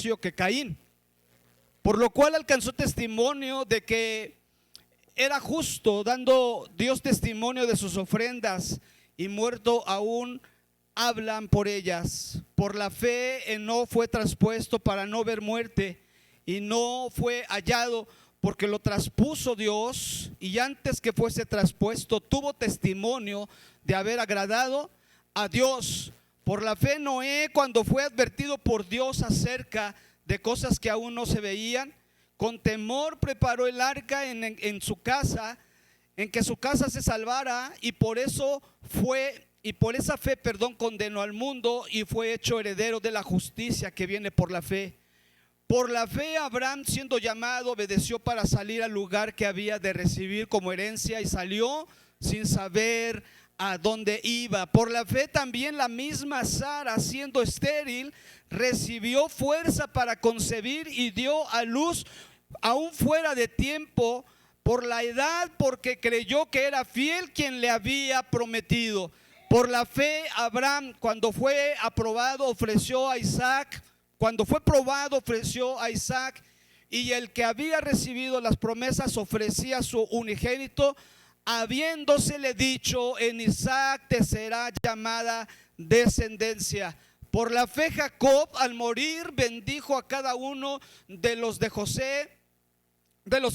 necio que Caín, por lo cual alcanzó testimonio de que era justo, dando Dios testimonio de sus ofrendas, y muerto aún hablan por ellas. Por la fe Enoc fue traspuesto para no ver muerte, y no fue hallado porque lo traspuso Dios, y antes que fuese traspuesto tuvo testimonio de haber agradado a Dios. Por la fe Noé, cuando fue advertido por Dios acerca de cosas que aún no se veían, con temor preparó el arca en su casa, en que su casa se salvara, y por esa fe, condenó al mundo y fue hecho heredero de la justicia que viene por la fe. Por la fe Abraham, siendo llamado, obedeció para salir al lugar que había de recibir como herencia, y salió sin saber a dónde iba. Por la fe también la misma Sara, siendo estéril, recibió fuerza para concebir y dio a luz aún fuera de tiempo por la edad, porque creyó que era fiel quien le había prometido. Por la fe Abraham, cuando fue aprobado, ofreció a Isaac. Cuando fue probado, ofreció a Isaac, y el que había recibido las promesas ofrecía a su unigénito, habiéndosele dicho: en Isaac te será llamada descendencia. Por la fe Jacob, al morir, bendijo a cada uno de los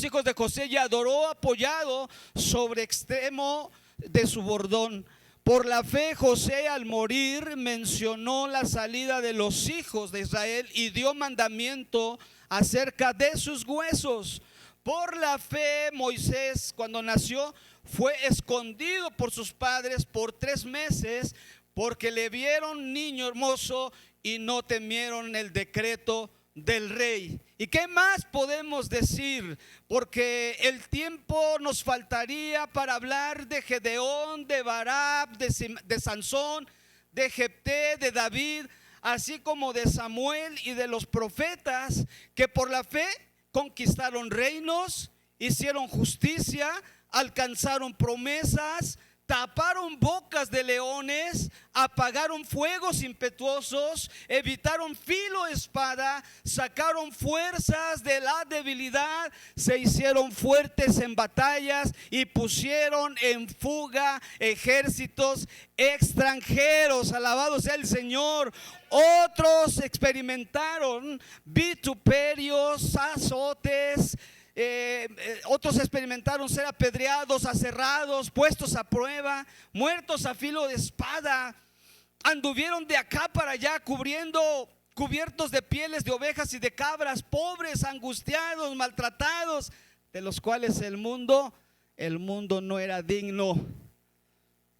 hijos de José, y adoró apoyado sobre extremo de su bordón. Por la fe José, al morir, mencionó la salida de los hijos de Israel y dio mandamiento acerca de sus huesos. Por la fe Moisés, cuando nació, fue escondido por sus padres por 3 meses, porque le vieron niño hermoso y no temieron el decreto del rey. ¿Y qué más podemos decir? Porque el tiempo nos faltaría para hablar de Gedeón, de Barak, de Sansón, de Jefté, de David, así como de Samuel y de los profetas, que por la fe conquistaron reinos, hicieron justicia, alcanzaron promesas, taparon bocas de leones, apagaron fuegos impetuosos, evitaron filo de espada, sacaron fuerzas de la debilidad, se hicieron fuertes en batallas y pusieron en fuga ejércitos extranjeros. Alabado sea el Señor. Otros experimentaron vituperios, azotes. Otros experimentaron ser apedreados, aserrados, puestos a prueba, muertos a filo de espada. Anduvieron de acá para allá cubiertos de pieles de ovejas y de cabras, pobres, angustiados, maltratados, de los cuales el mundo no era digno,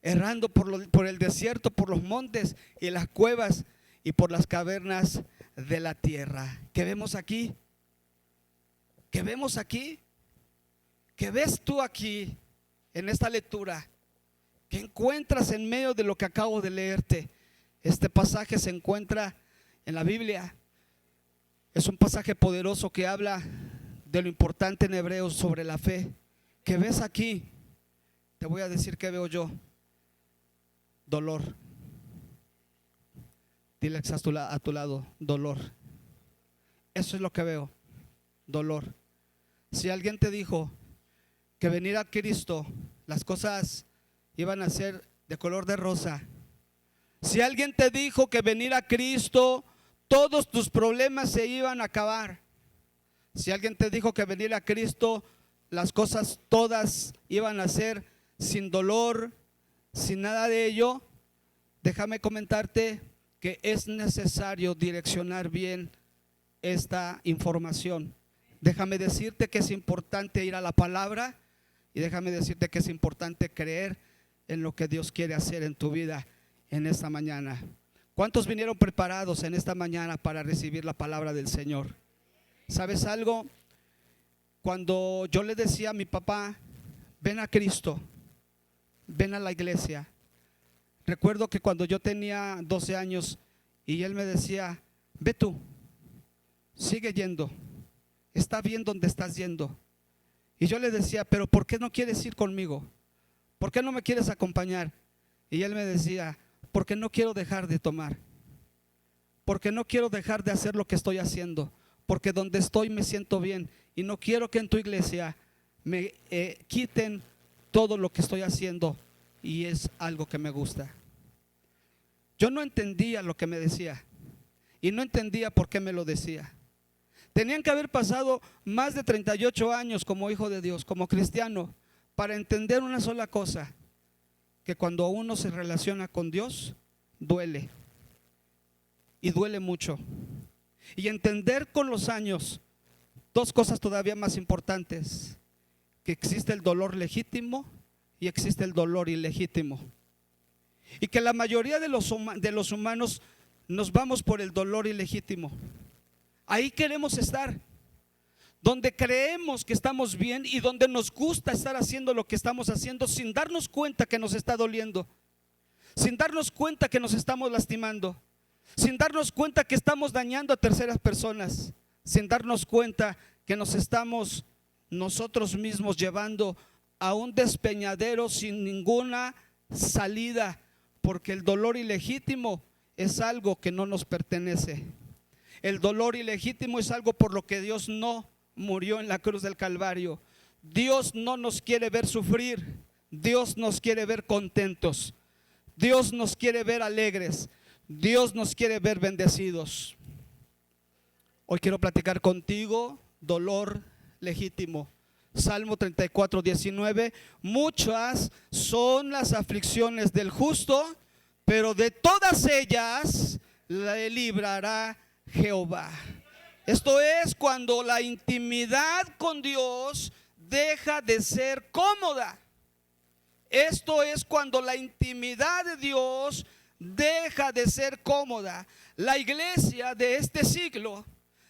errando por el desierto, por los montes y las cuevas y por las cavernas de la tierra. ¿Qué vemos aquí? ¿Qué vemos aquí? ¿Qué ves tú aquí en esta lectura? ¿Qué encuentras en medio de lo que acabo de leerte? Este pasaje se encuentra en la Biblia. Es un pasaje poderoso que habla de lo importante en Hebreos sobre la fe. ¿Qué ves aquí? Te voy a decir qué veo yo. Dolor. Dile a tu lado, dolor. Eso es lo que veo, dolor. Si alguien te dijo que venir a Cristo las cosas iban a ser de color de rosa, si alguien te dijo que venir a Cristo todos tus problemas se iban a acabar, si alguien te dijo que venir a Cristo las cosas todas iban a ser sin dolor, sin nada de ello, déjame comentarte que es necesario direccionar bien esta información. Déjame decirte que es importante ir a la palabra, y déjame decirte que es importante creer en lo que Dios quiere hacer en tu vida en esta mañana. ¿Cuántos vinieron preparados en esta mañana para recibir la palabra del Señor? ¿Sabes algo? Cuando yo le decía a mi papá, ven a Cristo, ven a la iglesia, recuerdo que cuando yo tenía 12 años y él me decía, ve tú, sigue yendo, está bien donde estás yendo. Y yo le decía, pero ¿por qué no quieres ir conmigo? ¿Por qué no me quieres acompañar? Y él me decía, porque no quiero dejar de tomar, porque no quiero dejar de hacer lo que estoy haciendo, porque donde estoy me siento bien y no quiero que en tu iglesia me quiten todo lo que estoy haciendo y es algo que me gusta. Yo no entendía lo que me decía y no entendía por qué me lo decía. Tenían que haber pasado más de 38 años como hijo de Dios, como cristiano, para entender una sola cosa, que cuando uno se relaciona con Dios, duele, y duele mucho. Y entender con los años dos cosas todavía más importantes, que existe el dolor legítimo y existe el dolor ilegítimo. Y que la mayoría de los humanos nos vamos por el dolor ilegítimo. Ahí queremos estar, donde creemos que estamos bien y donde nos gusta estar haciendo lo que estamos haciendo sin darnos cuenta que nos está doliendo, sin darnos cuenta que nos estamos lastimando, sin darnos cuenta que estamos dañando a terceras personas, sin darnos cuenta que nos estamos nosotros mismos llevando a un despeñadero sin ninguna salida, porque el dolor ilegítimo es algo que no nos pertenece. El dolor ilegítimo es algo por lo que Dios no murió en la cruz del Calvario. Dios no nos quiere ver sufrir, Dios nos quiere ver contentos, Dios nos quiere ver alegres, Dios nos quiere ver bendecidos. Hoy quiero platicar contigo dolor legítimo. Salmo 34, 19. Muchas son las aflicciones del justo, pero de todas ellas le librará Jehová. Esto es cuando la intimidad con Dios deja de ser cómoda. Esto es cuando la intimidad de Dios deja de ser cómoda. La iglesia de este siglo,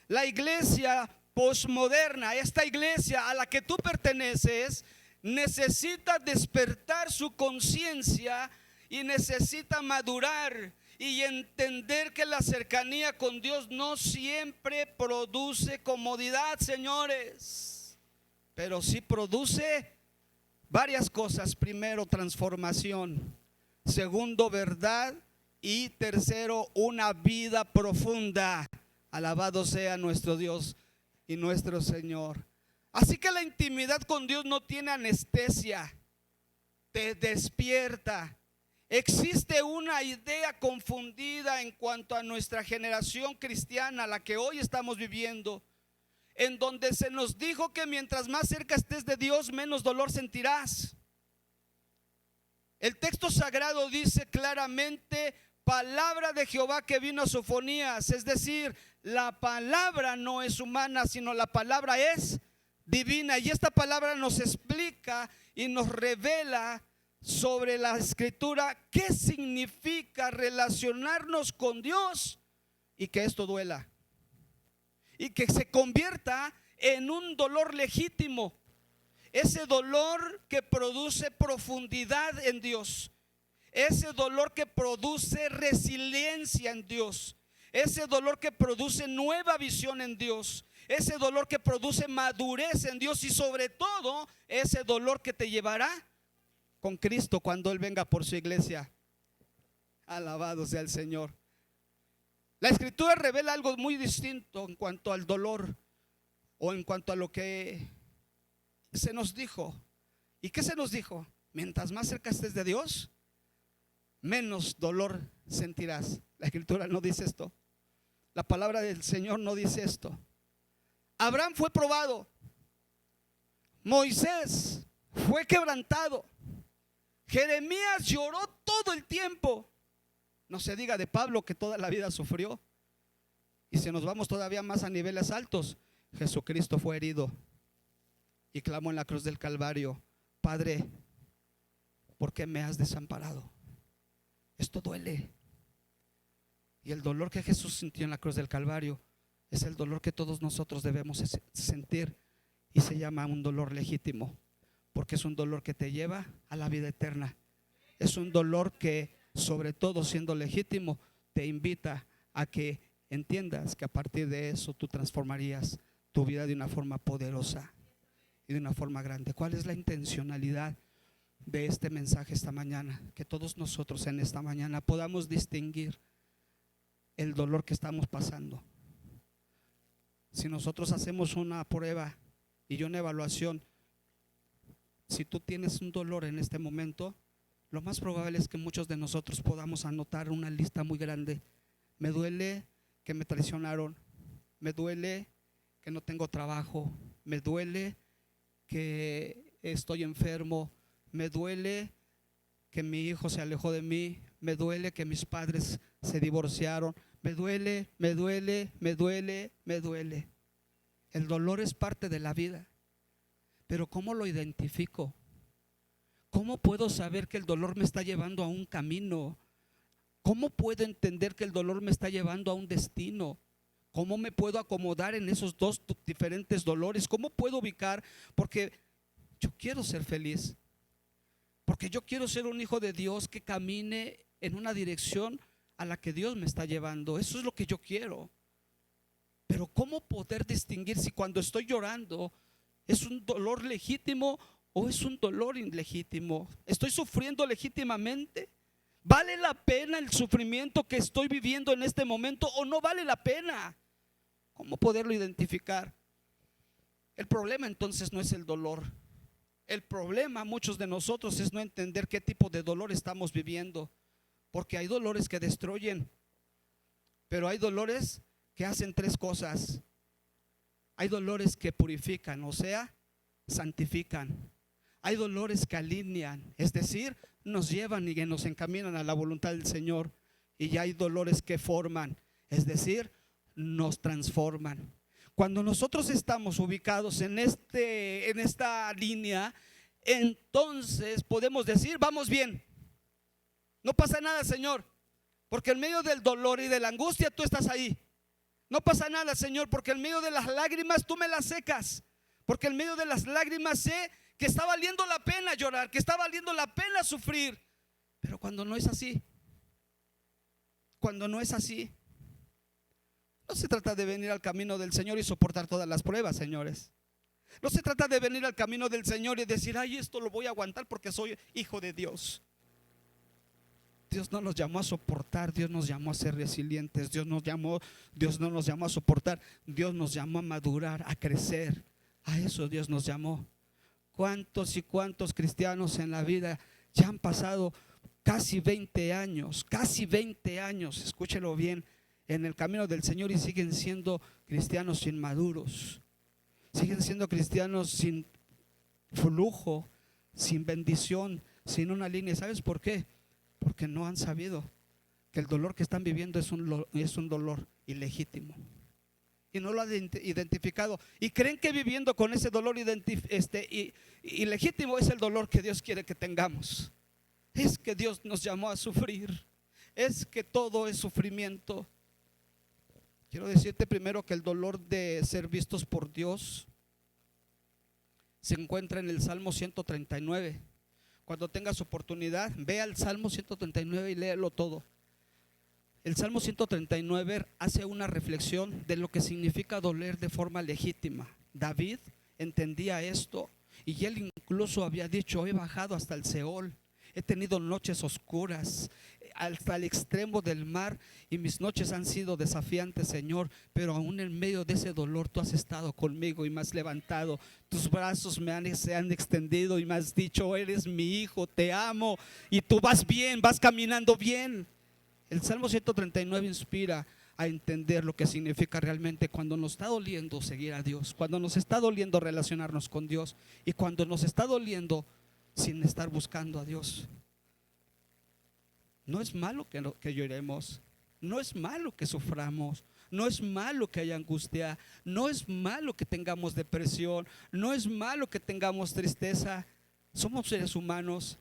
la iglesia posmoderna, esta iglesia a la que tú perteneces, necesita despertar su conciencia y necesita madurar y entender que la cercanía con Dios no siempre produce comodidad, señores, pero sí produce varias cosas. Primero, transformación. Segundo, verdad. Y tercero, una vida profunda. Alabado sea nuestro Dios y nuestro Señor. Así que la intimidad con Dios no tiene anestesia, te despierta. Existe una idea confundida en cuanto a nuestra generación cristiana, la que hoy estamos viviendo, en donde se nos dijo que mientras más cerca estés de Dios, menos dolor sentirás. El texto sagrado dice claramente: palabra de Jehová que vino a Sofonías. Es decir, la palabra no es humana, sino la palabra es divina. Y esta palabra nos explica y nos revela sobre la escritura qué significa relacionarnos con Dios y que esto duela y que se convierta en un dolor legítimo. Ese dolor que produce profundidad en Dios, ese dolor que produce resiliencia en Dios, ese dolor que produce nueva visión en Dios, ese dolor que produce madurez en Dios y sobre todo ese dolor que te llevará con Cristo cuando Él venga por su iglesia. Alabado sea el Señor. La escritura revela algo muy distinto en cuanto al dolor o en cuanto a lo que se nos dijo. ¿Y qué se nos dijo? Mientras más cerca estés de Dios, menos dolor sentirás. La escritura no dice esto. La palabra del Señor no dice esto. Abraham fue probado, Moisés fue quebrantado, Jeremías lloró todo el tiempo. No se diga de Pablo, que toda la vida sufrió. Y si nos vamos todavía más a niveles altos, Jesucristo fue herido y clamó en la cruz del Calvario: Padre, ¿por qué me has desamparado? Esto duele. Y el dolor que Jesús sintió en la cruz del Calvario es el dolor que todos nosotros debemos sentir, y se llama un dolor legítimo, porque es un dolor que te lleva a la vida eterna. Es un dolor que, sobre todo siendo legítimo, te invita a que entiendas que a partir de eso tú transformarías tu vida de una forma poderosa y de una forma grande. ¿Cuál es la intencionalidad de este mensaje esta mañana? Que todos nosotros en esta mañana podamos distinguir el dolor que estamos pasando. Si nosotros hacemos una prueba y una evaluación, si tú tienes un dolor en este momento, lo más probable es que muchos de nosotros podamos anotar una lista muy grande. Me duele que me traicionaron, me duele que no tengo trabajo, me duele que estoy enfermo, me duele que mi hijo se alejó de mí, me duele que mis padres se divorciaron, me duele, me duele, me duele, me duele. El dolor es parte de la vida, pero ¿cómo lo identifico? ¿Cómo puedo saber que el dolor me está llevando a un camino? ¿Cómo puedo entender que el dolor me está llevando a un destino? ¿Cómo me puedo acomodar en esos dos diferentes dolores? ¿Cómo puedo ubicar? Porque yo quiero ser feliz, porque yo quiero ser un hijo de Dios que camine en una dirección a la que Dios me está llevando. Eso es lo que yo quiero. Pero ¿cómo poder distinguir si cuando estoy llorando es un dolor legítimo o es un dolor ilegítimo? ¿Estoy sufriendo legítimamente? ¿Vale la pena el sufrimiento que estoy viviendo en este momento o no vale la pena? ¿Cómo poderlo identificar? El problema entonces no es el dolor. El problema, muchos de nosotros, es no entender qué tipo de dolor estamos viviendo. Porque hay dolores que destruyen, pero hay dolores que hacen tres cosas. Hay dolores que purifican, o sea, santifican. Hay dolores que alinean, es decir, nos llevan y nos encaminan a la voluntad del Señor. Y hay dolores que forman, es decir, nos transforman. Cuando nosotros estamos ubicados en esta línea, entonces podemos decir, vamos bien, no pasa nada, Señor, porque en medio del dolor y de la angustia tú estás ahí. No pasa nada, Señor, porque en medio de las lágrimas tú me las secas, porque en medio de las lágrimas sé que está valiendo la pena llorar, que está valiendo la pena sufrir. Pero cuando no es así, no se trata de venir al camino del Señor y soportar todas las pruebas, señores. No se trata de venir al camino del Señor y decir, ay, esto lo voy a aguantar porque soy hijo de Dios. Dios no nos llamó a soportar, Dios nos llamó a ser resilientes, Dios no nos llamó a soportar, Dios nos llamó a madurar, a crecer. A eso Dios nos llamó. ¿Cuántos y cuántos cristianos en la vida ya han pasado casi 20 años, escúchelo bien, en el camino del Señor y siguen siendo cristianos inmaduros? Siguen siendo cristianos sin flujo, sin bendición, sin una línea. ¿Sabes por qué? Porque no han sabido que el dolor que están viviendo es un dolor ilegítimo y no lo han identificado, y creen que viviendo con ese dolor ilegítimo es el dolor que Dios quiere que tengamos. Es que Dios nos llamó a sufrir, es que todo es sufrimiento. Quiero decirte primero que el dolor de ser vistos por Dios se encuentra en el Salmo 139. Cuando tengas oportunidad, ve al Salmo 139 y léelo todo. El Salmo 139 hace una reflexión de lo que significa doler de forma legítima. David entendía esto y él incluso había dicho, he bajado hasta el Seol, he tenido noches oscuras hasta el extremo del mar y mis noches han sido desafiantes, Señor, pero aún en medio de ese dolor tú has estado conmigo y me has levantado, tus brazos se han extendido y me has dicho, eres mi hijo, te amo y tú vas bien, vas caminando bien. El Salmo 139 inspira a entender lo que significa realmente cuando nos está doliendo seguir a Dios, cuando nos está doliendo relacionarnos con Dios y cuando nos está doliendo sin estar buscando a Dios. No es malo que lloremos, no es malo que suframos, no es malo que haya angustia, no es malo que tengamos depresión, no es malo que tengamos tristeza. Somos seres humanos.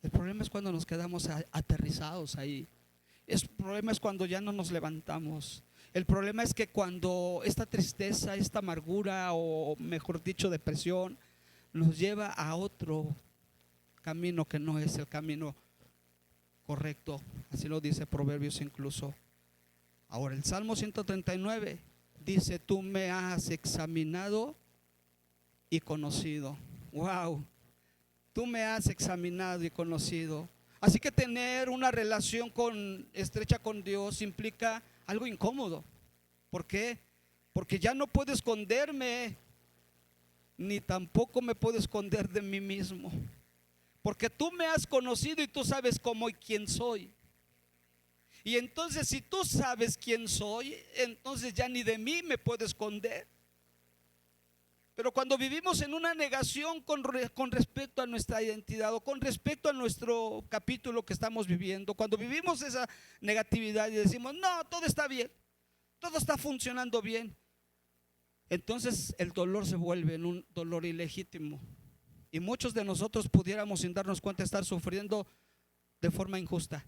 El problema es cuando nos quedamos aterrizados ahí. El problema es cuando ya no nos levantamos. El problema es que cuando esta tristeza, esta amargura, o mejor dicho depresión, nos lleva a otro camino que no es el camino correcto. Así lo dice Proverbios incluso. Ahora el Salmo 139 dice, tú me has examinado y conocido. Wow, tú me has examinado y conocido. Así que tener una relación estrecha con Dios implica algo incómodo. ¿Por qué? Porque ya no puedo esconderme, ni tampoco me puedo esconder de mí mismo. Porque tú me has conocido y tú sabes cómo y quién soy. Y entonces si tú sabes quién soy, entonces ya ni de mí me puedo esconder. Pero cuando vivimos en una negación con respecto a nuestra identidad o con respecto a nuestro capítulo que estamos viviendo, cuando vivimos esa negatividad y decimos, no, todo está bien, todo está funcionando bien, entonces el dolor se vuelve en un dolor ilegítimo. Y muchos de nosotros pudiéramos, sin darnos cuenta, estar sufriendo de forma injusta,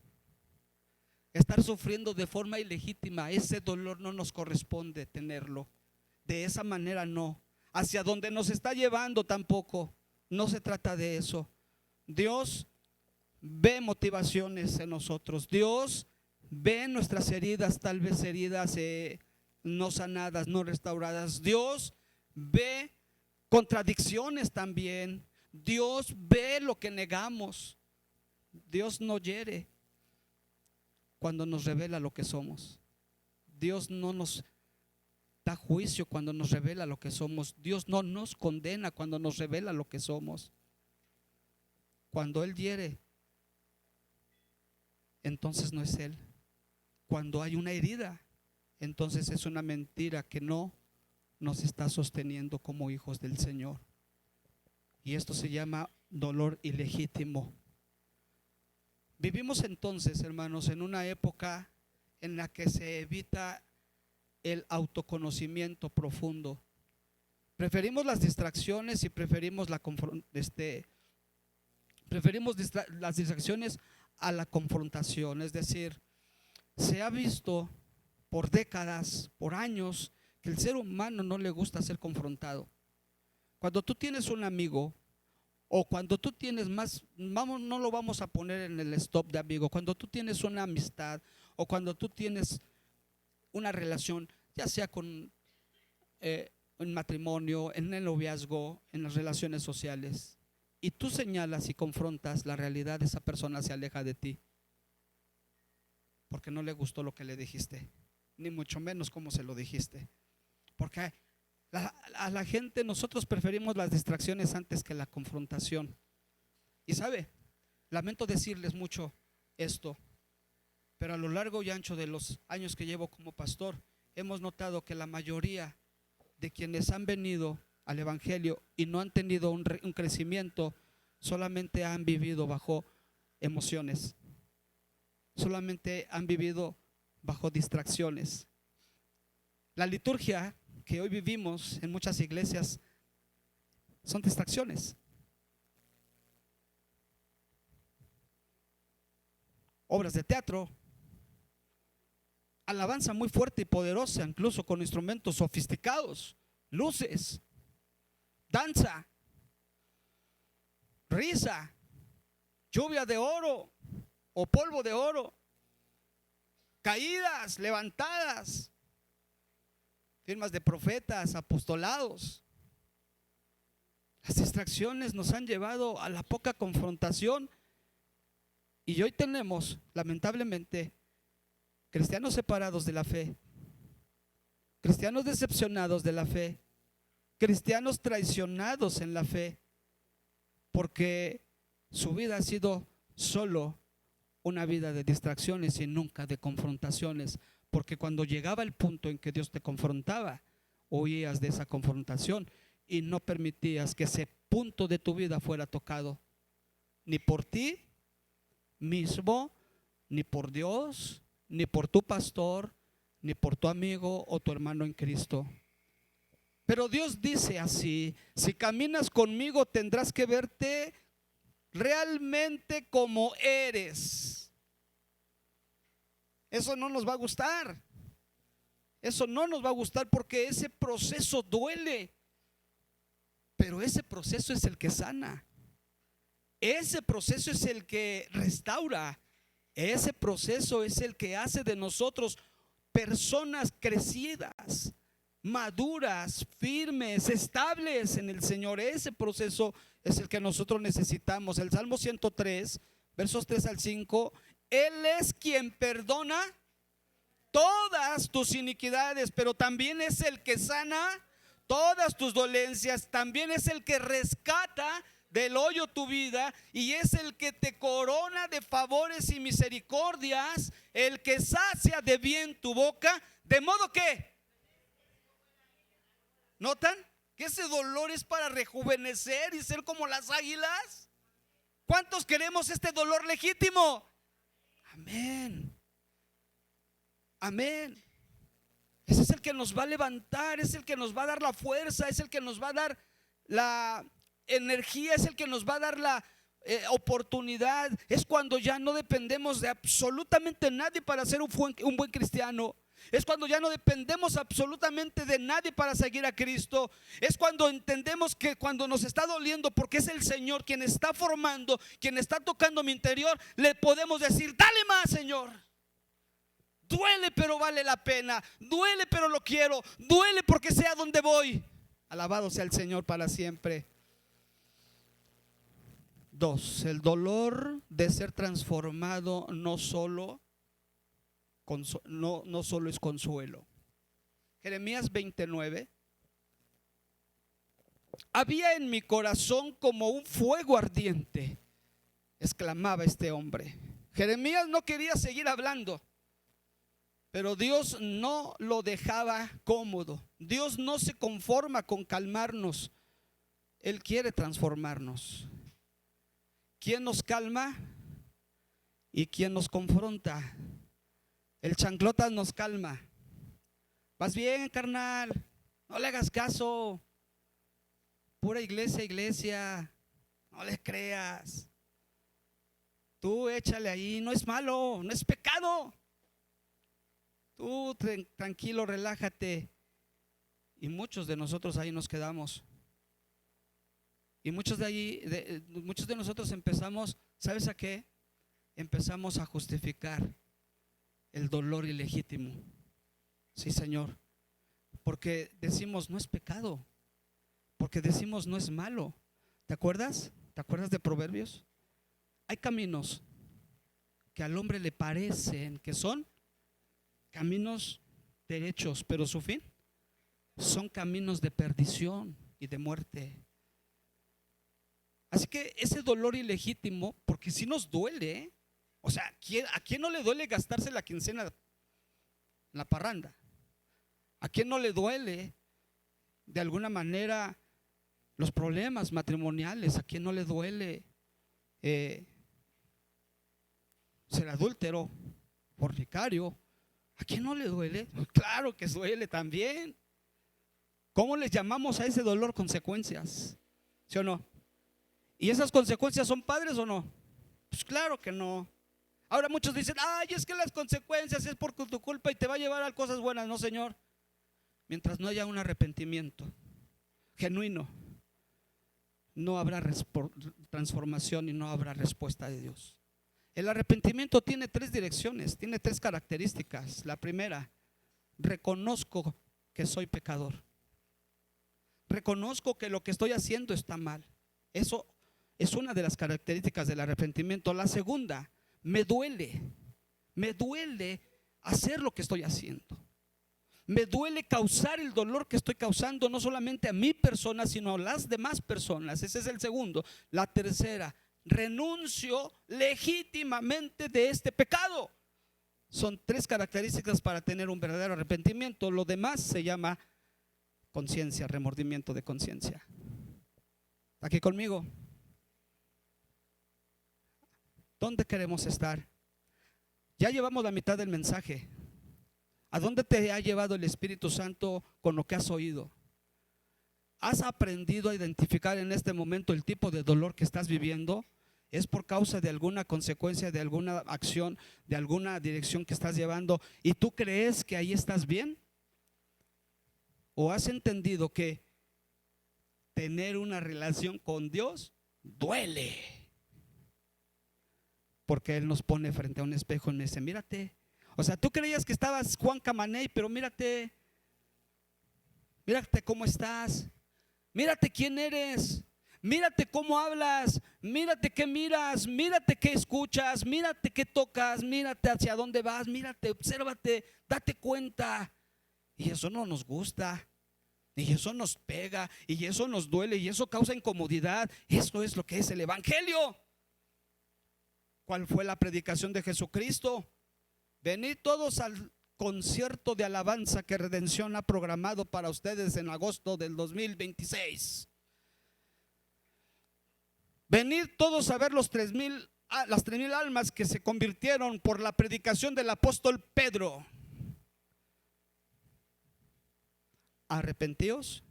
estar sufriendo de forma ilegítima. Ese dolor no nos corresponde tenerlo. De esa manera no. Hacia donde nos está llevando tampoco. No se trata de eso. Dios ve motivaciones en nosotros. Dios ve nuestras heridas, tal vez heridas no sanadas, no restauradas. Dios ve contradicciones también. Dios ve lo que negamos. Dios no hiere cuando nos revela lo que somos. Dios no nos da juicio cuando nos revela lo que somos. Dios no nos condena cuando nos revela lo que somos. Cuando Él hiere, entonces no es Él. Cuando hay una herida, entonces es una mentira que no nos está sosteniendo como hijos del Señor. Y esto se llama dolor ilegítimo. Vivimos entonces, hermanos, en una época en la que se evita el autoconocimiento profundo. Preferimos las distracciones y preferimos las distracciones a la confrontación. Es decir, se ha visto por décadas, por años, que el ser humano no le gusta ser confrontado. Cuando tú tienes un amigo, o cuando tú tienes más, no lo vamos a poner en el stop de amigo, cuando tú tienes una amistad, o cuando tú tienes una relación, ya sea con un matrimonio, en el noviazgo, en las relaciones sociales, y tú señalas y confrontas la realidad, esa persona se aleja de ti, porque no le gustó lo que le dijiste, ni mucho menos cómo se lo dijiste. Porque a la gente, nosotros preferimos las distracciones antes que la confrontación. Y sabe, lamento decirles mucho esto, pero a lo largo y ancho de los años que llevo como pastor, hemos notado que la mayoría de quienes han venido al Evangelio y no han tenido un crecimiento, solamente han vivido bajo emociones, solamente han vivido bajo distracciones. La liturgia que hoy vivimos en muchas iglesias son distracciones. Obras de teatro, alabanza muy fuerte y poderosa, incluso con instrumentos sofisticados, luces, danza, risa, lluvia de oro o polvo de oro, caídas, levantadas, firmas de profetas, apostolados. Las distracciones nos han llevado a la poca confrontación, y hoy tenemos, lamentablemente, cristianos separados de la fe, cristianos decepcionados de la fe, cristianos traicionados en la fe, porque su vida ha sido solo una vida de distracciones y nunca de confrontaciones. Porque cuando llegaba el punto en que Dios te confrontaba, huías de esa confrontación y no permitías que ese punto de tu vida fuera tocado, ni por ti mismo, ni por Dios, ni por tu pastor, ni por tu amigo o tu hermano en Cristo. Pero Dios dice así: si caminas conmigo tendrás que verte realmente como eres. Eso no nos va a gustar. Eso no nos va a gustar porque ese proceso duele. Pero ese proceso es el que sana. Ese proceso es el que restaura. Ese proceso es el que hace de nosotros personas crecidas, maduras, firmes, estables en el Señor. Ese proceso es el que nosotros necesitamos. El Salmo 103, versos 3 al 5. Él es quien perdona todas tus iniquidades, pero también es el que sana todas tus dolencias, también es el que rescata del hoyo tu vida y es el que te corona de favores y misericordias, el que sacia de bien tu boca, de modo que, ¿notan? Que ese dolor es para rejuvenecer y ser como las águilas. ¿Cuántos queremos este dolor legítimo? Amén. Amén. Ese es el que nos va a levantar, es el que nos va a dar la fuerza, es el que nos va a dar la energía, es el que nos va a dar la oportunidad. Es cuando ya no dependemos de absolutamente nadie para ser un buen cristiano. Es cuando ya no dependemos absolutamente de nadie para seguir a Cristo. Es cuando entendemos que cuando nos está doliendo, porque es el Señor quien está formando, quien está tocando mi interior, le podemos decir: dale más, Señor. Duele, pero vale la pena. Duele, pero lo quiero. Duele porque sé a dónde voy. Alabado sea el Señor para siempre. 2. El dolor de ser transformado no solo es consuelo. Jeremías 29. Había en mi corazón como un fuego ardiente, exclamaba este hombre. Jeremías no quería seguir hablando, pero Dios no lo dejaba cómodo. Dios no se conforma con calmarnos. Él quiere transformarnos. ¿Quién nos calma y quién nos confronta? El chanclotas nos calma. Vas bien, carnal, no le hagas caso. Pura iglesia, no le creas. Tú échale ahí, no es malo, no es pecado. Tú tranquilo, relájate. Y muchos de nosotros ahí nos quedamos. Y muchos de nosotros empezamos, ¿sabes a qué? Empezamos a justificar el dolor ilegítimo. Sí, Señor. Porque decimos no es pecado. Porque decimos no es malo. ¿Te acuerdas? ¿Te acuerdas de Proverbios? Hay caminos que al hombre le parecen que son caminos derechos, pero su fin son caminos de perdición y de muerte. Así que ese dolor ilegítimo, porque si nos duele, ¿eh? O sea, ¿a quién no le duele gastarse la quincena en la parranda? ¿A quién no le duele de alguna manera los problemas matrimoniales? ¿A quién no le duele ser adúltero, fornicario? ¿A quién no le duele? Claro que duele también. ¿Cómo les llamamos a ese dolor? Consecuencias, ¿sí o no? ¿Y esas consecuencias son padres o no? Pues claro que no. Ahora muchos dicen: ay, es que las consecuencias es por tu culpa y te va a llevar a cosas buenas. No, Señor. Mientras no haya un arrepentimiento genuino, no habrá transformación y no habrá respuesta de Dios. El arrepentimiento tiene 3 direcciones, tiene 3 características. La primera, reconozco que soy pecador. Reconozco que lo que estoy haciendo está mal. Eso es una de las características del arrepentimiento. La segunda, me duele hacer lo que estoy haciendo. Me duele causar el dolor que estoy causando, no solamente a mi persona, sino a las demás personas. Ese es el segundo. La tercera, renuncio legítimamente de este pecado. Son 3 características para tener un verdadero arrepentimiento. Lo demás se llama conciencia, remordimiento de conciencia. ¿Está aquí conmigo? ¿Dónde queremos estar? Ya llevamos la mitad del mensaje. ¿A dónde te ha llevado el Espíritu Santo con lo que has oído? ¿Has aprendido a identificar en este momento el tipo de dolor que estás viviendo? ¿Es por causa de alguna consecuencia, de alguna acción, de alguna dirección que estás llevando y tú crees que ahí estás bien? ¿O has entendido que tener una relación con Dios duele? Porque Él nos pone frente a un espejo y me dice: mírate. O sea, tú creías que estabas Juan Camaney, pero mírate cómo estás. Mírate quién eres. Mírate cómo hablas, mírate qué miras, mírate qué escuchas, mírate qué tocas, mírate hacia dónde vas, mírate, obsérvate, date cuenta. Y eso no nos gusta, y eso nos pega, y eso nos duele, y eso causa incomodidad. Esto es lo que es el evangelio. ¿Cuál fue la predicación de Jesucristo? Venid todos al concierto de alabanza que Redención ha programado para ustedes en agosto del 2026. Venid todos a ver las 3,000 almas que se convirtieron por la predicación del apóstol Pedro. Arrepentíos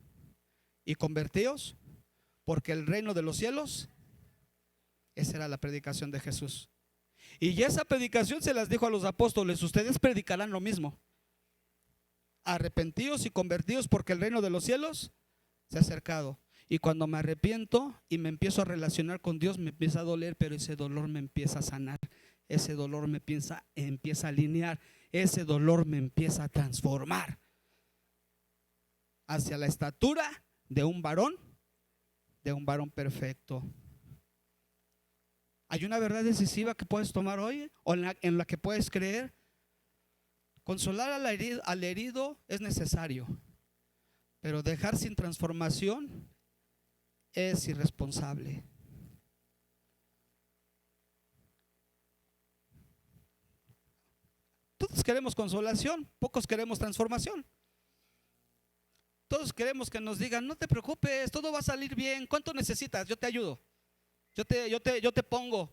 y convertíos, porque el reino de los cielos. Esa era la predicación de Jesús. Y esa predicación se las dijo a los apóstoles: ustedes predicarán lo mismo. Arrepentíos y convertíos, porque el reino de los cielos se ha acercado. Y cuando me arrepiento y me empiezo a relacionar con Dios, me empieza a doler, pero ese dolor me empieza a sanar. Ese dolor me empieza a alinear. Ese dolor me empieza a transformar hacia la estatura de un varón perfecto. Hay una verdad decisiva que puedes tomar hoy, o en la que puedes creer. Consolar al herido es necesario, pero dejar sin transformación es irresponsable. Todos queremos consolación, pocos queremos transformación. Todos queremos que nos digan: no te preocupes, todo va a salir bien. ¿Cuánto necesitas? Yo te ayudo. Yo te pongo.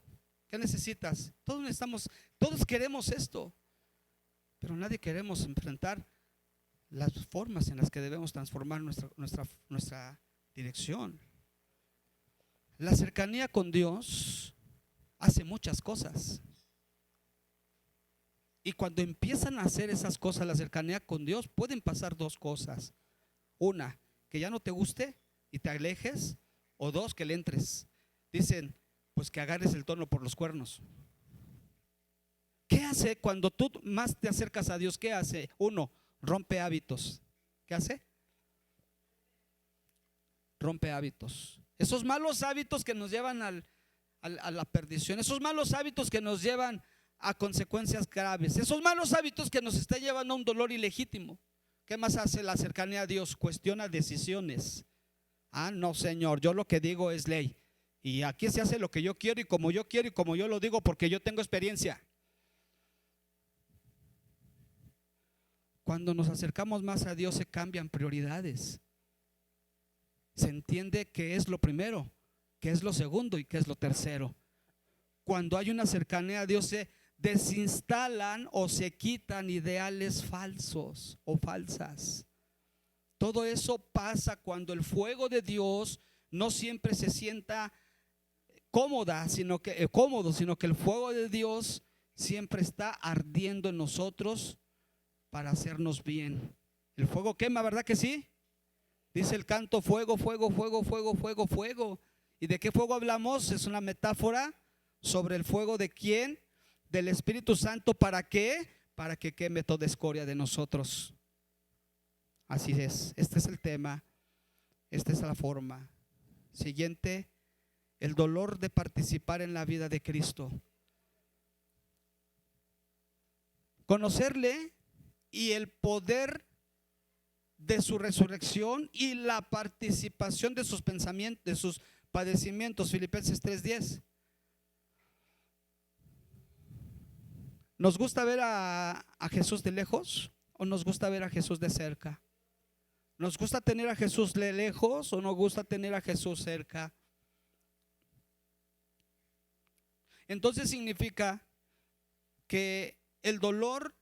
¿Qué necesitas? Todos queremos esto, pero nadie queremos enfrentar las formas en las que debemos transformar nuestra dirección. La cercanía con Dios hace muchas cosas. Y cuando empiezan a hacer esas cosas, la cercanía con Dios, pueden pasar dos cosas. Una, que ya no te guste y te alejes. O dos, que le entres. Dicen, pues que agarres el toro por los cuernos. ¿Qué hace cuando tú más te acercas a Dios? ¿Qué hace? Uno, rompe hábitos. ¿Qué hace? Rompe hábitos. Esos malos hábitos que nos llevan a la perdición. Esos malos hábitos que nos llevan a consecuencias graves. Esos malos hábitos que nos está llevando a un dolor ilegítimo. ¿Qué más hace la cercanía a Dios? Cuestiona decisiones. No, Señor, yo lo que digo es ley. Y aquí se hace lo que yo quiero y como yo quiero y como yo lo digo, porque yo tengo experiencia. Cuando nos acercamos más a Dios, se cambian prioridades. Se entiende qué es lo primero, qué es lo segundo y qué es lo tercero. Cuando hay una cercanía a Dios, se desinstalan o se quitan ideales falsos o falsas. Todo eso pasa cuando el fuego de Dios no siempre se sienta cómodo, sino que el fuego de Dios siempre está ardiendo en nosotros para hacernos bien. El fuego quema, ¿verdad que sí? Dice el canto: fuego, fuego, fuego, fuego, fuego, fuego. ¿Y de qué fuego hablamos? Es una metáfora sobre el fuego de ¿quién? Del Espíritu Santo. ¿Para qué? Para que queme toda escoria de nosotros. Así es, este es el tema, esta es la forma. Siguiente, el dolor de participar en la vida de Cristo. Conocerle y el poder de su resurrección y la participación de sus pensamientos, de sus padecimientos. Filipenses 3:10. ¿Nos gusta ver a Jesús de lejos o nos gusta ver a Jesús de cerca? ¿Nos gusta tener a Jesús de lejos o nos gusta tener a Jesús cerca? Entonces significa que el dolor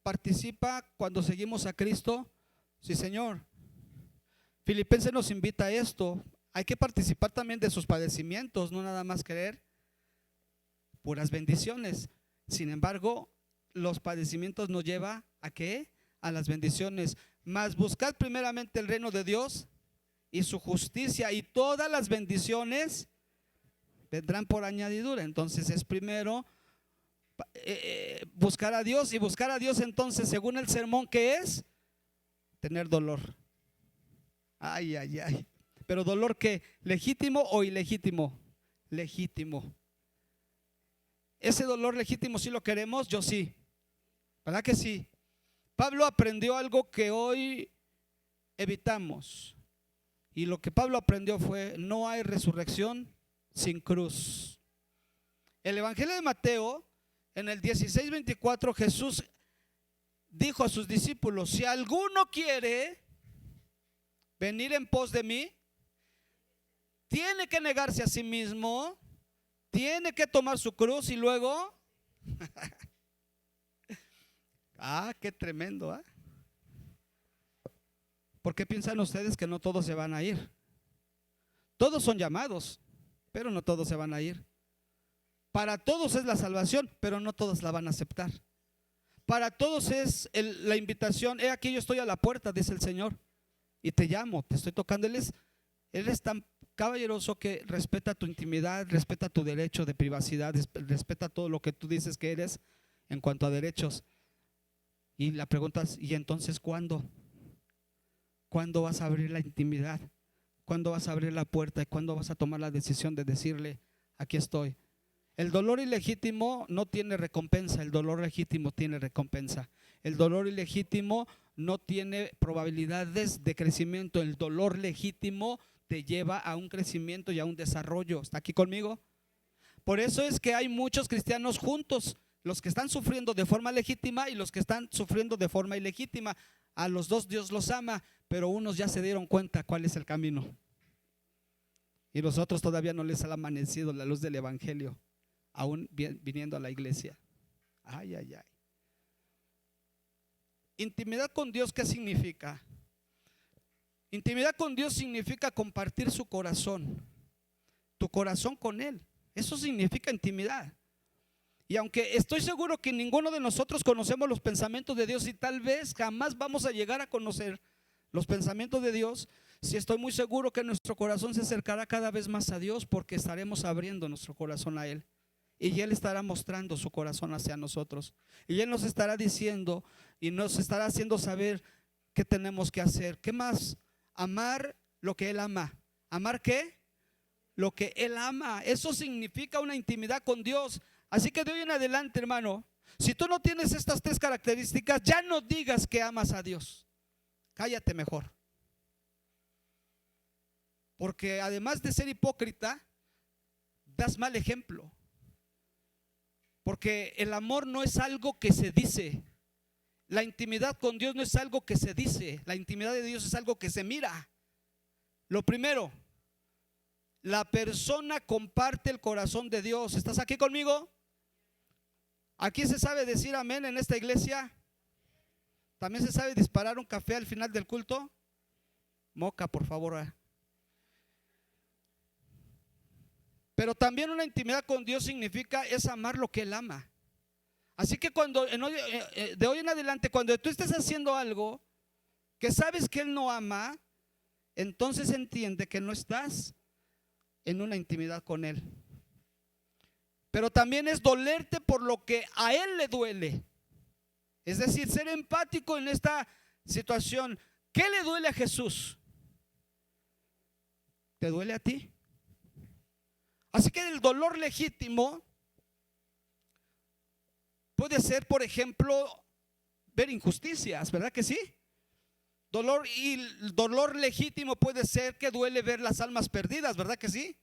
participa cuando seguimos a Cristo. Sí, Señor. Filipenses nos invita a esto. Hay que participar también de sus padecimientos, no nada más querer puras bendiciones. Sin embargo, los padecimientos nos llevan ¿a qué? A las bendiciones. Mas buscad primeramente el reino de Dios y su justicia, y todas las bendiciones vendrán por añadidura. Entonces es primero buscar a Dios, y buscar a Dios entonces, según el sermón, ¿qué es? Tener dolor. Ay, ay, ay. Pero dolor, ¿qué? ¿Legítimo o ilegítimo? Legítimo. Ese dolor legítimo, ¿sí lo queremos? Yo sí. ¿Verdad que sí? Pablo aprendió algo que hoy evitamos. Y lo que Pablo aprendió fue: no hay resurrección sin cruz. El Evangelio de Mateo, en el 16:24, Jesús dijo a sus discípulos: si alguno quiere venir en pos de mí, tiene que negarse a sí mismo, tiene que tomar su cruz y luego qué tremendo, ¿eh? ¿Por qué piensan ustedes que no todos se van a ir? Todos son llamados, pero no todos se van a ir. Para todos es la salvación, pero no todos la van a aceptar. Para todos es la invitación: he aquí yo estoy a la puerta, dice el Señor, y te llamo, te estoy tocando. Él es tan caballeroso que respeta tu intimidad, respeta tu derecho de privacidad, respeta todo lo que tú dices que eres en cuanto a derechos. Y la pregunta es: ¿y entonces cuándo? ¿Cuándo vas a abrir la intimidad? ¿Cuándo vas a abrir la puerta? ¿Y cuándo vas a tomar la decisión de decirle: aquí estoy? El dolor ilegítimo no tiene recompensa, el dolor legítimo tiene recompensa. El dolor ilegítimo no tiene probabilidades de crecimiento. El dolor legítimo te lleva a un crecimiento y a un desarrollo. ¿Está aquí conmigo? Por eso es que hay muchos cristianos juntos, los que están sufriendo de forma legítima y los que están sufriendo de forma ilegítima. A los dos Dios los ama, pero unos ya se dieron cuenta cuál es el camino, y los otros todavía no les ha amanecido la luz del Evangelio, aún viniendo a la iglesia. Ay, ay, ay. Intimidad con Dios, ¿qué significa? Intimidad con Dios significa compartir su corazón, tu corazón con Él. Eso significa intimidad. Y aunque estoy seguro que ninguno de nosotros conocemos los pensamientos de Dios, y tal vez jamás vamos a llegar a conocer los pensamientos de Dios, sí estoy muy seguro que nuestro corazón se acercará cada vez más a Dios, porque estaremos abriendo nuestro corazón a Él. Y Él estará mostrando su corazón hacia nosotros. Y Él nos estará diciendo y nos estará haciendo saber qué tenemos que hacer. ¿Qué más? Amar lo que Él ama. ¿Amar qué? Lo que Él ama. Eso significa una intimidad con Dios. Así que de hoy en adelante, hermano, si tú no tienes estas tres características, ya no digas que amas a Dios. Cállate mejor. Porque además de ser hipócrita, das mal ejemplo. Porque el amor no es algo que se dice. La intimidad con Dios no es algo que se dice. La intimidad de Dios es algo que se mira. Lo primero, la persona comparte el corazón de Dios. ¿Estás aquí conmigo? ¿Aquí se sabe decir amén en esta iglesia? ¿También se sabe disparar un café al final del culto? Moca, por favor. Pero también una intimidad con Dios significa es amar lo que Él ama. Así que de hoy en adelante, cuando tú estés haciendo algo que sabes que Él no ama, entonces entiende que no estás en una intimidad con Él. Pero también es dolerte por lo que a Él le duele. Es decir, ser empático en esta situación. ¿Qué le duele a Jesús? ¿Te duele a ti? Así que el dolor legítimo puede ser, por ejemplo, ver injusticias, ¿verdad que sí? Dolor legítimo puede ser que duele ver las almas perdidas, ¿verdad que sí?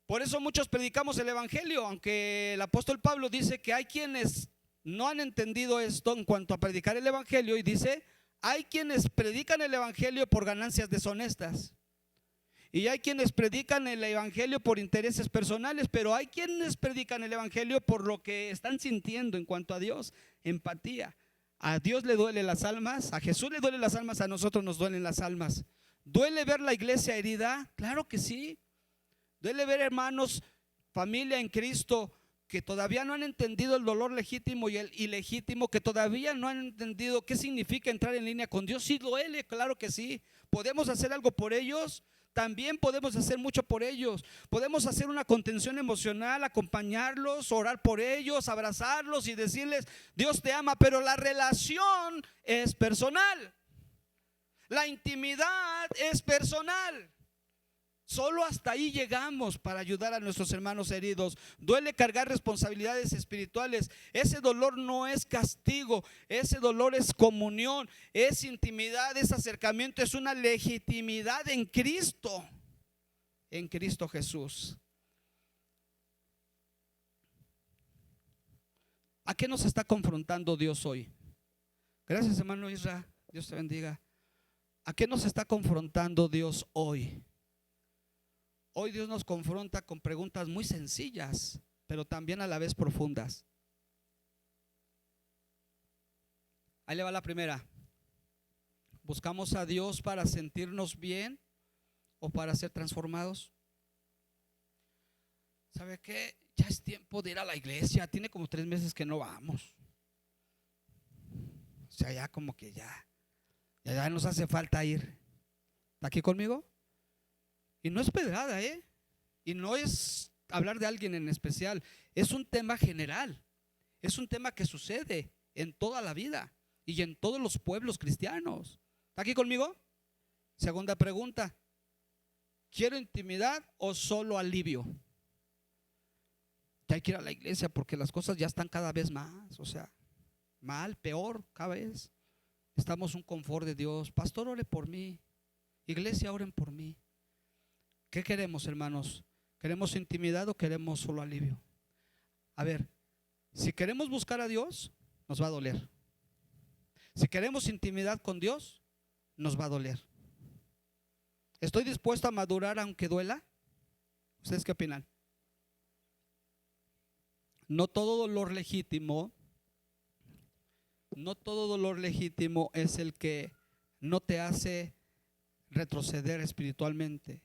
Por eso muchos predicamos el Evangelio, aunque el apóstol Pablo dice que hay quienes no han entendido esto en cuanto a predicar el Evangelio, y dice: hay quienes predican el Evangelio por ganancias deshonestas, y hay quienes predican el Evangelio por intereses personales, pero hay quienes predican el Evangelio por lo que están sintiendo en cuanto a Dios, empatía. A Dios le duelen las almas, a Jesús le duelen las almas, a nosotros nos duelen las almas. ¿Duele ver la iglesia herida? Claro que sí. Duele ver, hermanos, familia en Cristo, que todavía no han entendido el dolor legítimo y el ilegítimo, que todavía no han entendido qué significa entrar en línea con Dios. Sí duele, claro que sí. ¿Podemos hacer algo por ellos? También podemos hacer mucho por ellos. Podemos hacer una contención emocional, acompañarlos, orar por ellos, abrazarlos y decirles: Dios te ama, pero la relación es personal. La intimidad es personal. Solo hasta ahí llegamos para ayudar a nuestros hermanos heridos. Duele cargar responsabilidades espirituales. Ese dolor no es castigo, ese dolor es comunión, es intimidad, es acercamiento, es una legitimidad en Cristo Jesús. ¿A qué nos está confrontando Dios hoy? Gracias, hermano Israel, Dios te bendiga. ¿A qué nos está confrontando Dios hoy? Hoy Dios nos confronta con preguntas muy sencillas, pero también a la vez profundas. Ahí le va la primera. ¿Buscamos a Dios para sentirnos bien o para ser transformados? ¿Sabe qué? Ya es tiempo de ir a la iglesia. Tiene como 3 meses que no vamos. O sea, ya como que ya nos hace falta ir. ¿Está aquí conmigo? Y no es pedrada, y no es hablar de alguien en especial. Es un tema general. Es un tema que sucede en toda la vida y en todos los pueblos cristianos. ¿Está aquí conmigo? Segunda pregunta. ¿Quiero intimidad o solo alivio? Ya hay que ir a la iglesia porque las cosas ya están cada vez más, o sea, mal, peor, cada vez. Estamos un confort de Dios. Pastor, ore por mí. Iglesia, oren por mí. ¿Qué queremos, hermanos? ¿Queremos intimidad o queremos solo alivio? A ver, si queremos buscar a Dios, nos va a doler. Si queremos intimidad con Dios, nos va a doler. ¿Estoy dispuesto a madurar aunque duela? ¿Ustedes qué opinan? No todo dolor legítimo es el que no te hace retroceder espiritualmente.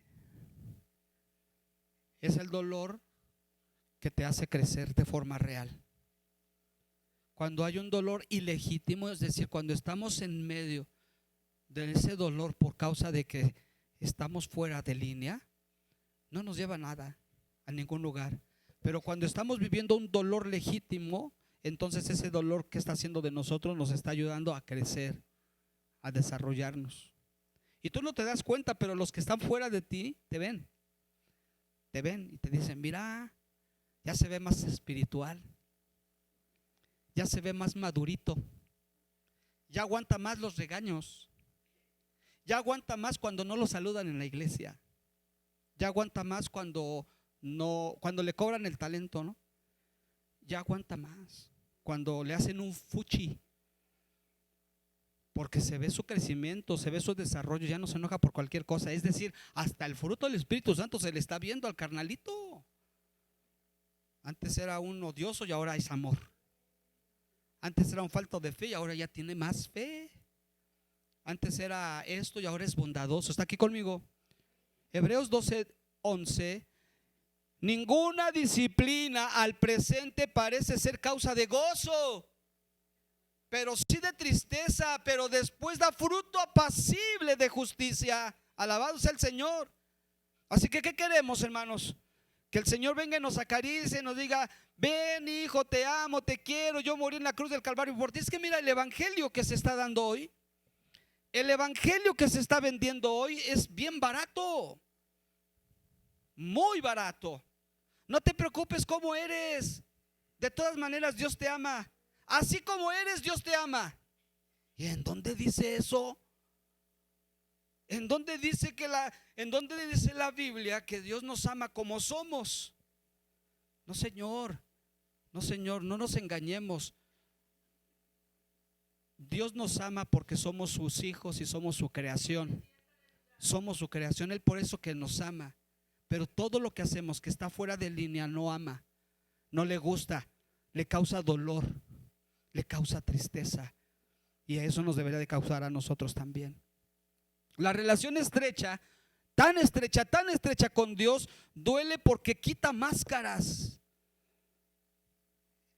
Es el dolor que te hace crecer de forma real. Cuando hay un dolor ilegítimo, es decir, cuando estamos en medio de ese dolor por causa de que estamos fuera de línea, no nos lleva a nada, a ningún lugar. Pero cuando estamos viviendo un dolor legítimo, entonces ese dolor que está haciendo de nosotros nos está ayudando a crecer, a desarrollarnos. Y tú no te das cuenta, pero los que están fuera de ti te ven y te dicen: mira, ya se ve más espiritual, ya se ve más madurito, ya aguanta más los regaños, ya aguanta más cuando no lo saludan en la iglesia, ya aguanta más cuando le cobran el talento, ¿no? Ya aguanta más cuando le hacen un fuchi, porque se ve su crecimiento, se ve su desarrollo, ya no se enoja por cualquier cosa. Es decir, hasta el fruto del Espíritu Santo se le está viendo al carnalito. Antes era un odioso y ahora es amor. Antes era un falto de fe y ahora ya tiene más fe. Antes era esto y ahora es bondadoso. ¿Está aquí conmigo? Hebreos 12:11. Ninguna disciplina al presente parece ser causa de gozo, pero sí de tristeza, pero después da fruto apacible de justicia. Alabado sea el Señor. Así que, ¿qué queremos, hermanos? Que el Señor venga y nos acaricie y nos diga: ven, hijo, te amo, te quiero, yo morí en la cruz del Calvario por ti. Es que mira, el evangelio que se está dando hoy, el evangelio que se está vendiendo hoy es bien barato, muy barato. No te preocupes cómo eres, de todas maneras Dios te ama. Así como eres, Dios te ama. ¿Y en dónde dice eso? ¿En dónde dice la Biblia que Dios nos ama como somos? No, Señor, no nos engañemos. Dios nos ama porque somos sus hijos y somos su creación. Somos su creación, Él por eso que nos ama. Pero todo lo que hacemos que está fuera de línea no ama, no le gusta, le causa dolor, le causa tristeza. Y eso nos debería de causar a nosotros también. La relación estrecha, tan estrecha con Dios, duele porque quita máscaras.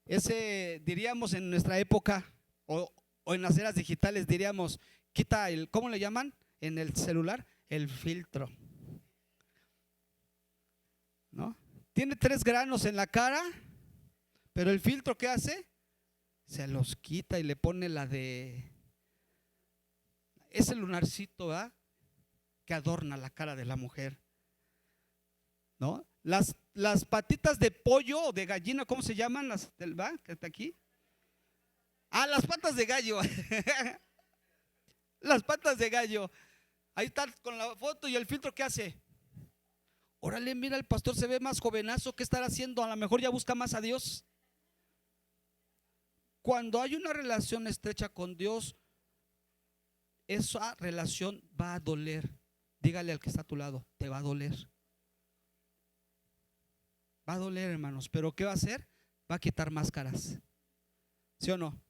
Ese, diríamos en nuestra época, o en las eras digitales diríamos, quita el, ¿cómo le llaman en el celular? El filtro, ¿no? Tiene 3 granos en la cara, pero el filtro, ¿qué hace? Se los quita y le pone ese lunarcito, ¿verdad?, que adorna la cara de la mujer, ¿no? Las patitas de pollo o de gallina, ¿cómo se llaman? Las del, ¿va?, que está aquí. Ah, las patas de gallo. Las patas de gallo. Ahí está con la foto y el filtro, ¿qué hace? Órale, mira, el pastor se ve más jovenazo. ¿Qué estará haciendo? A lo mejor ya busca más a Dios. Cuando hay una relación estrecha con Dios, esa relación va a doler. Dígale al que está a tu lado, te va a doler. Va a doler, hermanos, pero ¿qué va a hacer? Va a quitar máscaras. ¿Sí o no?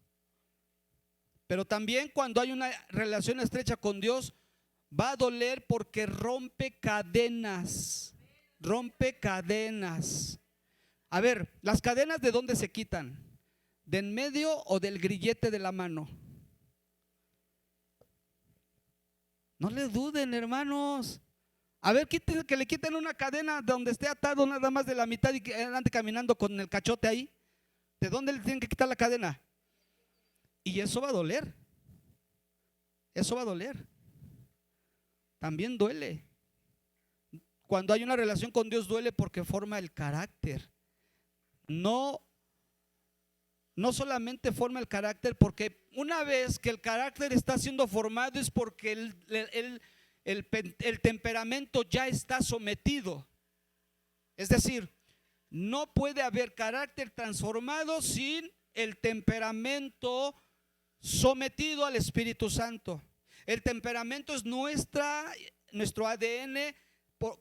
Pero también cuando hay una relación estrecha con Dios, va a doler porque rompe cadenas. Rompe cadenas. A ver, ¿las cadenas de dónde se quitan? ¿De en medio o del grillete de la mano? No le duden, hermanos. A ver, que le quiten una cadena donde esté atado nada más de la mitad y que ande caminando con el cachote ahí. ¿De dónde le tienen que quitar la cadena? Y eso va a doler. Eso va a doler. También duele. Cuando hay una relación con Dios duele porque forma el carácter. No solamente forma el carácter, porque una vez que el carácter está siendo formado es porque el temperamento ya está sometido. Es decir, no puede haber carácter transformado sin el temperamento sometido al Espíritu Santo. El temperamento es nuestro ADN,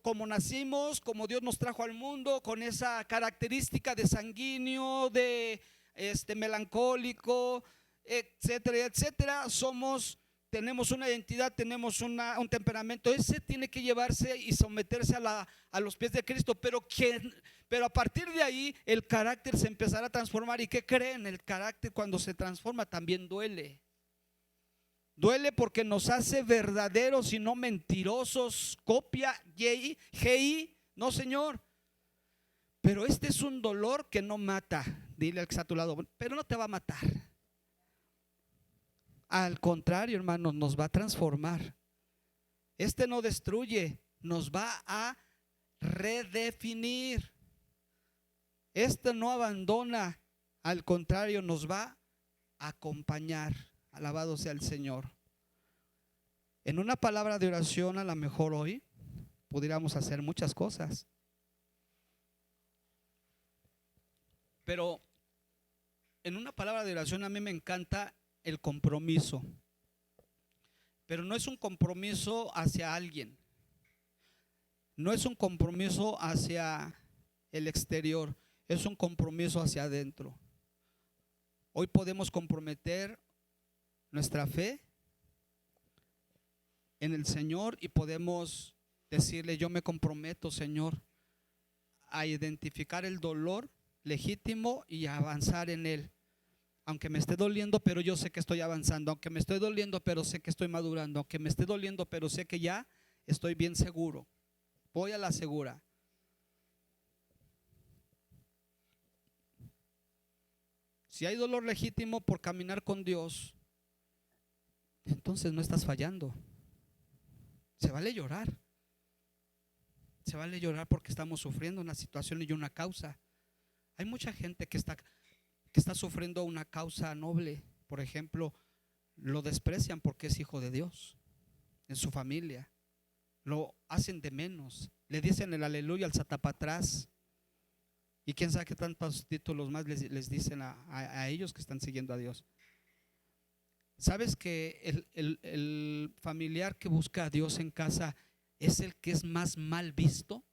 como nacimos, como Dios nos trajo al mundo, con esa característica de sanguíneo, de melancólico, etcétera, etcétera. Tenemos una identidad, tenemos un temperamento. Ese tiene que llevarse y someterse a los pies de Cristo. Pero a partir de ahí el carácter se empezará a transformar. ¿Y qué creen? El carácter, cuando se transforma, también duele. Duele porque nos hace verdaderos y no mentirosos. Copia, GI, no, señor. Pero este es un dolor que no mata. Dile al que está a tu lado, pero no te va a matar. Al contrario, hermanos, nos va a transformar. Este no destruye, nos va a redefinir. Este no abandona, al contrario, nos va a acompañar. Alabado sea el Señor. En una palabra de oración, a lo mejor hoy pudiéramos hacer muchas cosas, pero en una palabra de oración a mí me encanta el compromiso. Pero no es un compromiso hacia alguien, no es un compromiso hacia el exterior, es un compromiso hacia adentro. Hoy podemos comprometer nuestra fe en el Señor y podemos decirle: yo me comprometo, Señor, a identificar el dolor legítimo y a avanzar en él. Aunque me esté doliendo, pero yo sé que estoy avanzando. Aunque me estoy doliendo, pero sé que estoy madurando. Aunque me esté doliendo, pero sé que ya estoy bien seguro. Voy a la segura. Si hay dolor legítimo por caminar con Dios, entonces no estás fallando. Se vale llorar. Se vale llorar porque estamos sufriendo una situación y una causa. Hay mucha gente que está sufriendo una causa noble. Por ejemplo, lo desprecian porque es hijo de Dios. En su familia lo hacen de menos, le dicen el aleluya al zatapatrás, y quién sabe qué tantos títulos más les dicen a ellos que están siguiendo a Dios. ¿Sabes que el familiar que busca a Dios en casa es el que es más mal visto?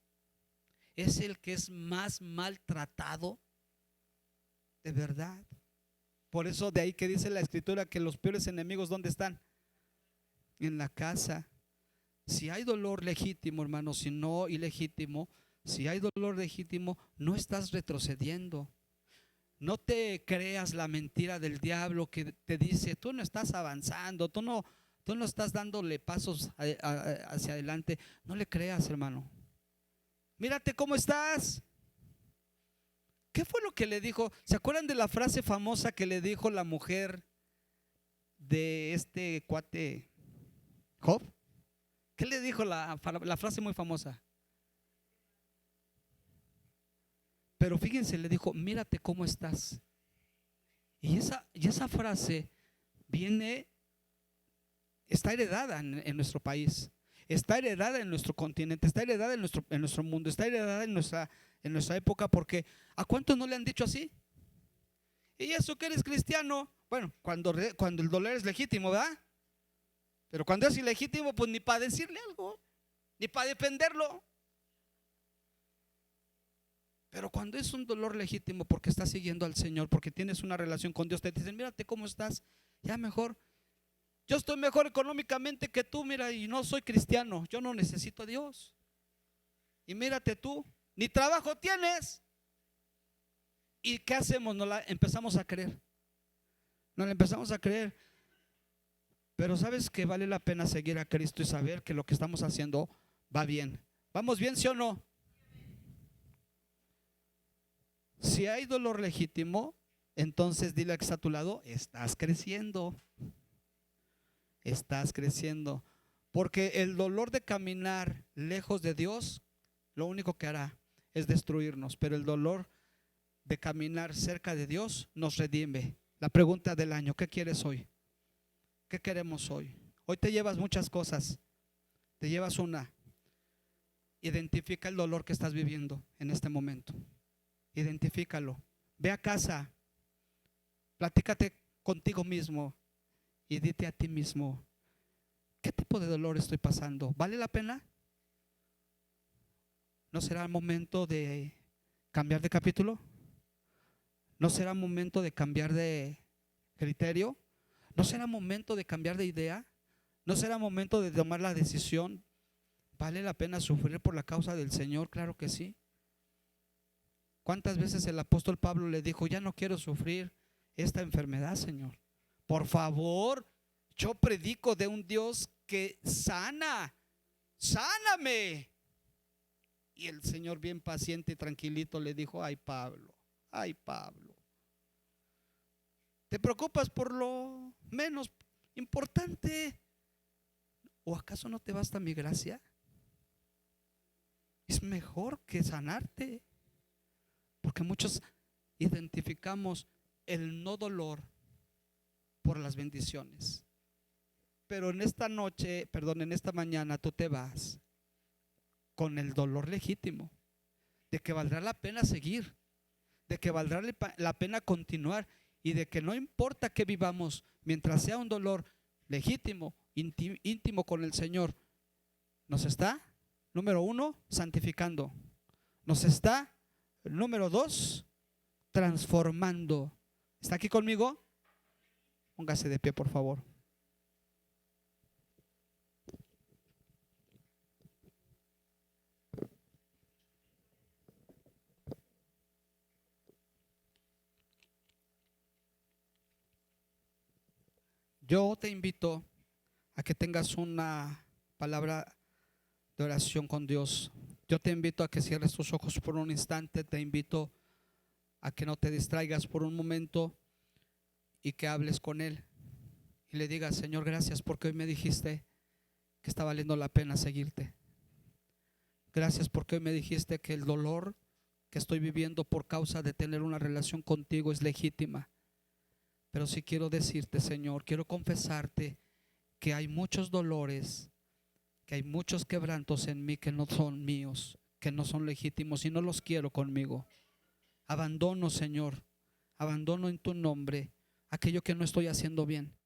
Es el que es más maltratado. De verdad. Por eso de ahí que dice la Escritura que los peores enemigos, ¿dónde están? En la casa. Si hay dolor legítimo, hermano, si no ilegítimo, si hay dolor legítimo, no estás retrocediendo. No te creas la mentira del diablo que te dice: tú no estás avanzando, tú no estás dándole pasos hacia adelante. No le creas, hermano. Mírate cómo estás. ¿Qué fue lo que le dijo? ¿Se acuerdan de la frase famosa que le dijo la mujer de este cuate Job. ¿Qué le dijo la frase muy famosa? Pero fíjense, le dijo, mírate cómo estás. Y esa frase está heredada en nuestro país, está heredada en nuestro continente, está heredada en nuestro mundo, está heredada en nuestra época, porque ¿a cuántos no le han dicho así? ¿Y eso que eres cristiano? Bueno, cuando el dolor es legítimo, ¿verdad? Pero cuando es ilegítimo, pues ni para decirle algo, ni para defenderlo. Pero cuando es un dolor legítimo porque estás siguiendo al Señor, porque tienes una relación con Dios, te dicen, mírate cómo estás, ya mejor. Yo estoy mejor económicamente que tú, mira, y no soy cristiano, yo no necesito a Dios. Y mírate tú, ni trabajo tienes. ¿Y qué hacemos? Nos la empezamos a creer. Nos la empezamos a creer. Pero sabes que vale la pena seguir a Cristo y saber que lo que estamos haciendo va bien. ¿Vamos bien, sí o no? Si hay dolor legítimo, entonces dile al que está a tu lado, estás creciendo. Estás creciendo. Porque el dolor de caminar lejos de Dios, lo único que hará es destruirnos. Pero el dolor de caminar cerca de Dios nos redime. La pregunta del año, ¿qué quieres hoy? ¿Qué queremos hoy? Hoy te llevas muchas cosas. Te llevas una. Identifica el dolor que estás viviendo en este momento. Identifícalo. Ve a casa. Platícate contigo mismo y dite a ti mismo, ¿qué tipo de dolor estoy pasando? ¿Vale la pena? ¿No será el momento de cambiar de capítulo? ¿No será momento de cambiar de criterio? ¿No será momento de cambiar de idea? ¿No será momento de tomar la decisión? ¿Vale la pena sufrir por la causa del Señor? Claro que sí. ¿Cuántas veces el apóstol Pablo le dijo, ya no quiero sufrir esta enfermedad, Señor? Por favor, yo predico de un Dios que sana, sáname. Y el Señor bien paciente y tranquilito le dijo, ay Pablo, ¿te preocupas por lo menos importante? ¿O acaso no te basta mi gracia? Es mejor que sanarte. Porque muchos identificamos el no dolor por las bendiciones. Pero en esta mañana tú te vas con el dolor legítimo de que valdrá la pena seguir, de que valdrá la pena continuar y de que no importa que vivamos, mientras sea un dolor legítimo, íntimo con el Señor, nos está, número 1, santificando, nos está, número 2, transformando. ¿Está aquí conmigo? Póngase de pie, por favor. Yo te invito a que tengas una palabra de oración con Dios. Yo te invito a que cierres tus ojos por un instante. Te invito a que no te distraigas por un momento y que hables con Él y le digas, Señor, gracias porque hoy me dijiste que está valiendo la pena seguirte. Gracias porque hoy me dijiste que el dolor que estoy viviendo por causa de tener una relación contigo es legítima. Pero sí quiero decirte, Señor, quiero confesarte que hay muchos dolores, que hay muchos quebrantos en mí que no son míos, que no son legítimos y no los quiero conmigo. Abandono, Señor, abandono en tu nombre aquello que no estoy haciendo bien.